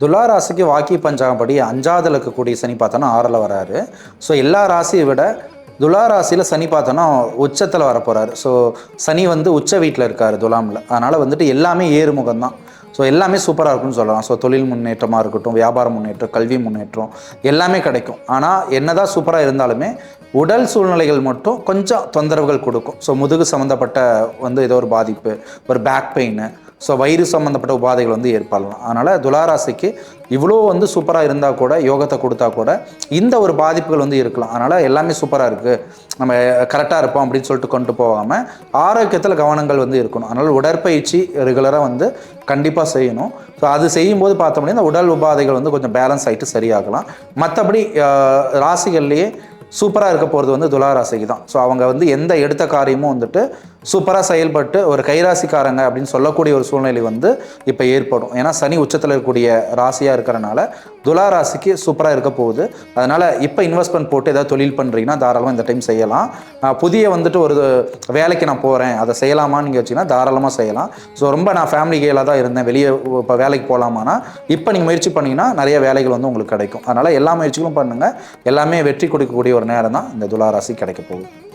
துலா ராசிக்கு வாக்கி பஞ்சாங்கப்படி 5வதுல இருக்கக்கூடிய சனி பார்த்தோன்னா 6ல் வராரு. ஸோ எல்லா ராசியை விட துலா ராசியில் சனி பார்த்தோன்னா உச்சத்தில் வரப்போகிறாரு. ஸோ சனி வந்து உச்ச வீட்டில் இருக்கார் துலாமில். அதனால் வந்துட்டு எல்லாமே ஏறுமுகம் தான். ஸோ எல்லாமே சூப்பராக இருக்குன்னு சொல்லலாம். ஸோ தொழில் முன்னேற்றமாக இருக்கட்டும், வியாபார முன்னேற்றம், கல்வி முன்னேற்றம் எல்லாமே கிடைக்கும். ஆனால் என்னதான் சூப்பராக இருந்தாலுமே உடல் சூழ்நிலைகள் மட்டும் கொஞ்சம் தொந்தரவுகள் கொடுக்கும். ஸோ முதுகு சம்மந்தப்பட்ட வந்து ஏதோ ஒரு பாதிப்பு, ஒரு பேக் பெயின், ஸோ வயிறு சம்மந்தப்பட்ட உபாதைகள் வந்து ஏற்படலாம். அதனால் துளாராசிக்கு இவ்வளோ வந்து சூப்பராக இருந்தால் கூட, யோகத்தை கொடுத்தா கூட இந்த ஒரு பாதிப்புகள் வந்து இருக்கலாம். அதனால் எல்லாமே சூப்பராக இருக்குது, நம்ம கரெக்டாக இருப்போம் அப்படின்னு சொல்லிட்டு கொண்டு போகாமல் ஆரோக்கியத்தில் கவனங்கள் வந்து இருக்கணும். அதனால் உடற்பயிற்சி ரெகுலராக வந்து கண்டிப்பாக செய்யணும். ஸோ அது செய்யும்போது பார்த்தோம்னா இந்த உடல் உபாதைகள் வந்து கொஞ்சம் பேலன்ஸ் ஆகிட்டு சரியாகலாம். மற்றபடி ராசிகள்லேயே சூப்பராக இருக்க போகிறது வந்து துலா ராசிக்கு தான். ஸோ அவங்க வந்து எந்த எடுத்த காரியமும் வந்துட்டு சூப்பராக செயல்பட்டு ஒரு கைராசிக்காரங்க அப்படின்னு சொல்லக்கூடிய ஒரு சூழ்நிலை வந்து இப்போ ஏற்படும். ஏன்னா சனி உச்சத்தில் இருக்கக்கூடிய ராசியாக இருக்கிறனால துலா ராசிக்கு சூப்பராக இருக்க போகுது. அதனால் இப்போ இன்வெஸ்ட்மெண்ட் போட்டு ஏதாவது தொழில் பண்ணுறீங்கன்னா தாராளமாக இந்த டைம் செய்யலாம். புதிய வந்துட்டு ஒரு வேலைக்கு நான் போகிறேன், அதை செய்யலாமான்னு நீங்கள் வச்சிங்கன்னா தாராளமாக செய்யலாம். ஸோ ரொம்ப நான் ஃபேமிலி கேலாக தான் இருந்தேன், வெளியே இப்போ வேலைக்கு போகலாமான்னா இப்போ நீங்கள் முயற்சி பண்ணிங்கன்னா நிறைய வேலைகள் வந்து உங்களுக்கு கிடைக்கும். அதனால் எல்லா முயற்சிகளும் பண்ணுங்கள். எல்லாமே வெற்றி கொடுக்கக்கூடிய ஒரு நேரம் தான் இந்த துலா ராசி கிடைக்க போகுது.